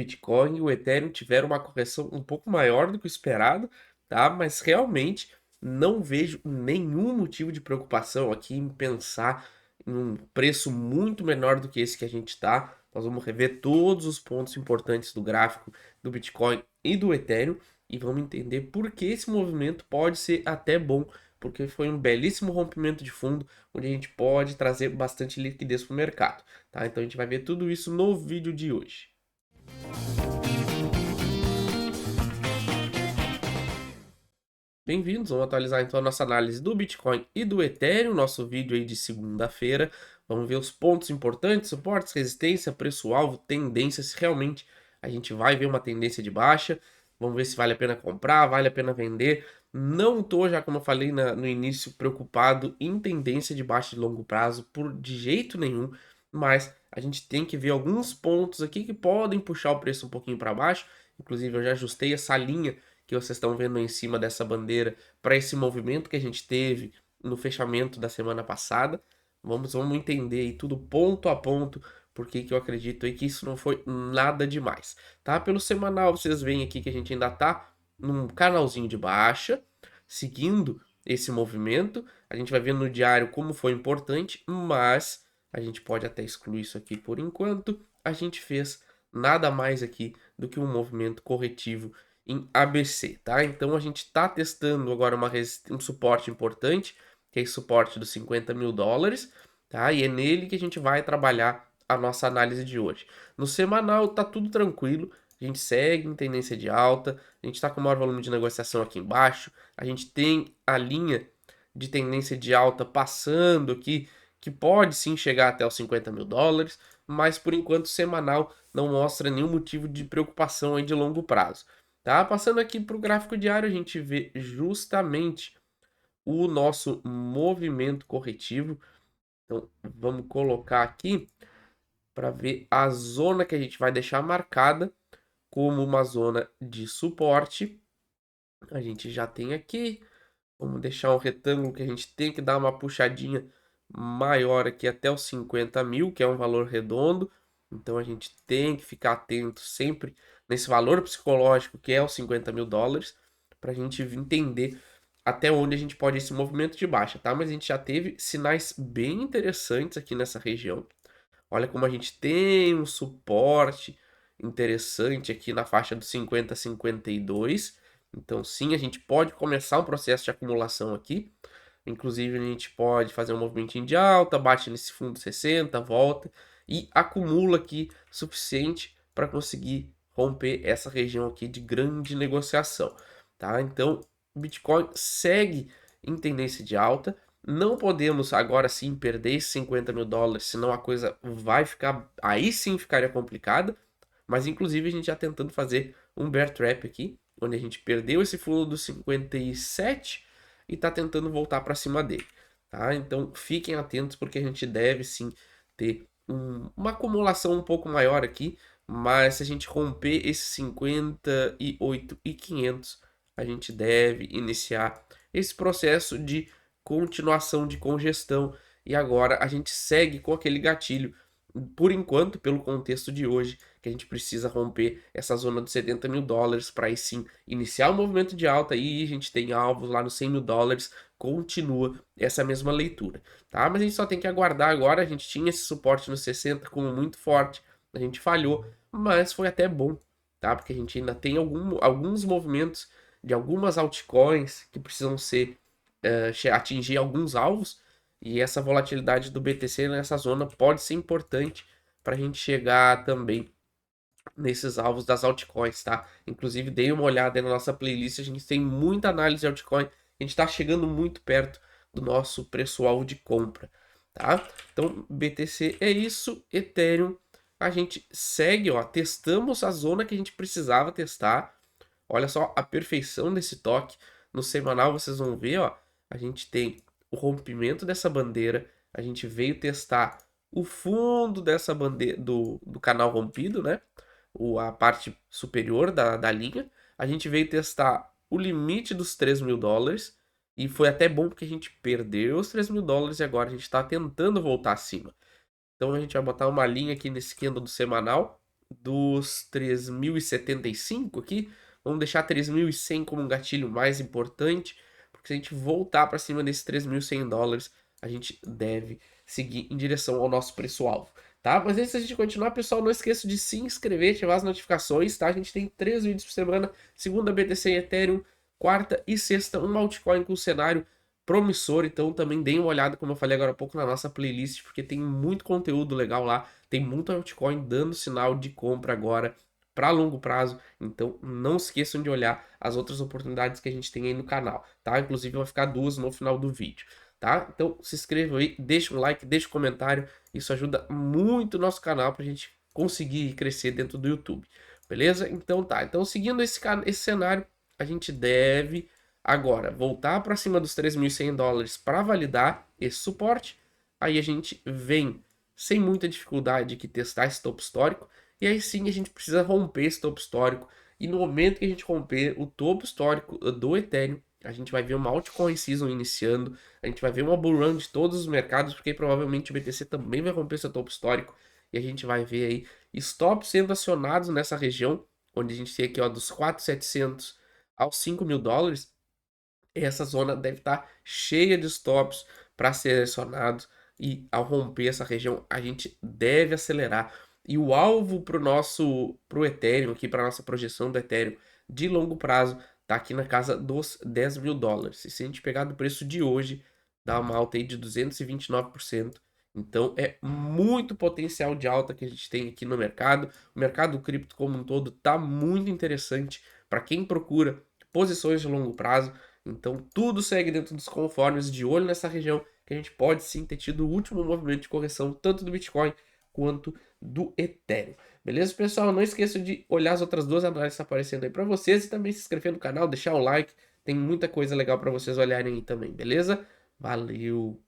Bitcoin e o Ethereum tiveram uma correção um pouco maior do que o esperado, tá? Mas realmente não vejo nenhum motivo de preocupação aqui em pensar em um preço muito menor do que esse que a gente está. Nós vamos rever todos os pontos importantes do gráfico do Bitcoin e do Ethereum e vamos entender por que esse movimento pode ser até bom, porque foi um belíssimo rompimento de fundo, onde a gente pode trazer bastante liquidez para o mercado, tá? Então a gente vai ver tudo isso no vídeo de hoje. Bem-vindos, vamos atualizar então a nossa análise do Bitcoin e do Ethereum, nosso vídeo aí de segunda-feira. Vamos ver os pontos importantes, suportes, resistência, preço-alvo, tendência, se realmente a gente vai ver uma tendência de baixa. Vamos ver se vale a pena comprar, vale a pena vender. Não tô, já como eu falei no início, preocupado em tendência de baixa de longo prazo de jeito nenhum, mas a gente tem que ver alguns pontos aqui que podem puxar o preço um pouquinho para baixo. Inclusive eu já ajustei essa linha que vocês estão vendo em cima dessa bandeira para esse movimento que a gente teve no fechamento da semana passada. Vamos entender aí tudo ponto a ponto, porque que eu acredito aí que isso não foi nada demais, tá? Pelo semanal, vocês veem aqui que a gente ainda tá num canalzinho de baixa, seguindo esse movimento. A gente vai ver no diário como foi importante, mas a gente pode até excluir isso aqui por enquanto. A gente fez nada mais aqui do que um movimento corretivo em ABC, tá? Então a gente está testando agora um suporte importante, que é esse suporte dos 50 mil dólares, tá? E é nele que a gente vai trabalhar a nossa análise de hoje. No semanal tá tudo tranquilo, a gente segue em tendência de alta, a gente está com o maior volume de negociação aqui embaixo, a gente tem a linha de tendência de alta passando aqui, que pode sim chegar até os 50 mil dólares, mas por enquanto semanal não mostra nenhum motivo de preocupação aí de longo prazo. Tá? Passando aqui para o gráfico diário, a gente vê justamente o nosso movimento corretivo. Então, vamos colocar aqui para ver a zona que a gente vai deixar marcada como uma zona de suporte. A gente já tem aqui. Vamos deixar um retângulo que a gente tem que dar uma puxadinha maior aqui até os 50 mil, que é um valor redondo. Então a gente tem que ficar atento sempre nesse valor psicológico que é os 50 mil dólares, para a gente entender até onde a gente pode ir esse movimento de baixa, tá? Mas a gente já teve sinais bem interessantes aqui nessa região. Olha como a gente tem um suporte interessante aqui na faixa dos 50 a 52. Então, sim, a gente pode começar um processo de acumulação aqui. Inclusive, a gente pode fazer um movimentinho de alta, bate nesse fundo 60, volta e acumula aqui suficiente para conseguir romper essa região aqui de grande negociação, tá? Então, o Bitcoin segue em tendência de alta. Não podemos agora sim perder esses 50 mil dólares, senão a coisa vai ficar. Aí sim ficaria complicada. Mas inclusive a gente já tentando fazer um bear trap aqui, onde a gente perdeu esse fundo dos 57 e está tentando voltar para cima dele, tá? Então fiquem atentos porque a gente deve sim ter uma acumulação um pouco maior aqui, mas se a gente romper esses 58.500, a gente deve iniciar esse processo de continuação de congestão e agora a gente segue com aquele gatilho, por enquanto, pelo contexto de hoje, que a gente precisa romper essa zona dos 70 mil dólares para aí sim iniciar o movimento de alta e a gente tem alvos lá nos 100 mil dólares, continua essa mesma leitura, tá? Mas a gente só tem que aguardar agora, a gente tinha esse suporte nos 60 como muito forte, a gente falhou, mas foi até bom, tá? Porque a gente ainda tem alguns movimentos de algumas altcoins que precisam atingir alguns alvos, e essa volatilidade do BTC nessa zona pode ser importante para a gente chegar também nesses alvos das altcoins, tá? Inclusive, dei uma olhada aí na nossa playlist, a gente tem muita análise de altcoin, a gente está chegando muito perto do nosso preço-alvo de compra, tá? Então, BTC é isso, Ethereum, a gente segue, ó, testamos a zona que a gente precisava testar, olha só a perfeição desse toque, no semanal vocês vão ver, ó, a gente tem o rompimento dessa bandeira, a gente veio testar o fundo dessa bandeira do canal rompido, né? A parte superior da linha. A gente veio testar o limite dos 3 mil dólares. E foi até bom porque a gente perdeu os 3 mil dólares e agora a gente está tentando voltar acima. Então a gente vai botar uma linha aqui nesse candle do semanal. dos 3.075 aqui, vamos deixar 3.100 como um gatilho mais importante, porque se a gente voltar para cima desses $3.100, a gente deve seguir em direção ao nosso preço-alvo, tá? Mas antes da gente continuar, pessoal, não esqueça de se inscrever, ativar as notificações, tá? A gente tem 3 vídeos por semana, segunda BTC e Ethereum, quarta e sexta um altcoin com cenário promissor, então também deem uma olhada, como eu falei agora há pouco, na nossa playlist, porque tem muito conteúdo legal lá, tem muito altcoin dando sinal de compra agora para longo prazo, então não esqueçam de olhar as outras oportunidades que a gente tem aí no canal, tá? Inclusive vai ficar duas no final do vídeo, tá? Então se inscrevam aí, deixa um like, deixa um comentário, isso ajuda muito o nosso canal para a gente conseguir crescer dentro do YouTube, beleza? Então tá, então seguindo esse cenário, a gente deve agora voltar para cima dos $3.100 para validar esse suporte, aí a gente vem sem muita dificuldade aqui testar esse topo histórico, e aí sim a gente precisa romper esse topo histórico, e no momento que a gente romper o topo histórico do Ethereum, a gente vai ver uma altcoin season iniciando, a gente vai ver uma bull run de todos os mercados, porque provavelmente o BTC também vai romper seu topo histórico, e a gente vai ver aí stops sendo acionados nessa região, onde a gente tem aqui ó, dos 4.700 aos $5.000, essa zona deve estar cheia de stops para selecionados e ao romper essa região a gente deve acelerar. E o alvo para pro Ethereum, aqui para nossa projeção do Ethereum de longo prazo, tá aqui na casa dos $10.000. E se a gente pegar do preço de hoje, dá uma alta aí de 229%. Então é muito potencial de alta que a gente tem aqui no mercado. O mercado cripto como um todo tá muito interessante para quem procura posições de longo prazo. Então tudo segue dentro dos conformes, de olho nessa região, que a gente pode sim ter tido o último movimento de correção, tanto do Bitcoin quanto do Ethereum. Beleza, pessoal? Não esqueça de olhar as outras duas análises aparecendo aí para vocês e também se inscrever no canal, deixar o like. Tem muita coisa legal para vocês olharem aí também, beleza? Valeu!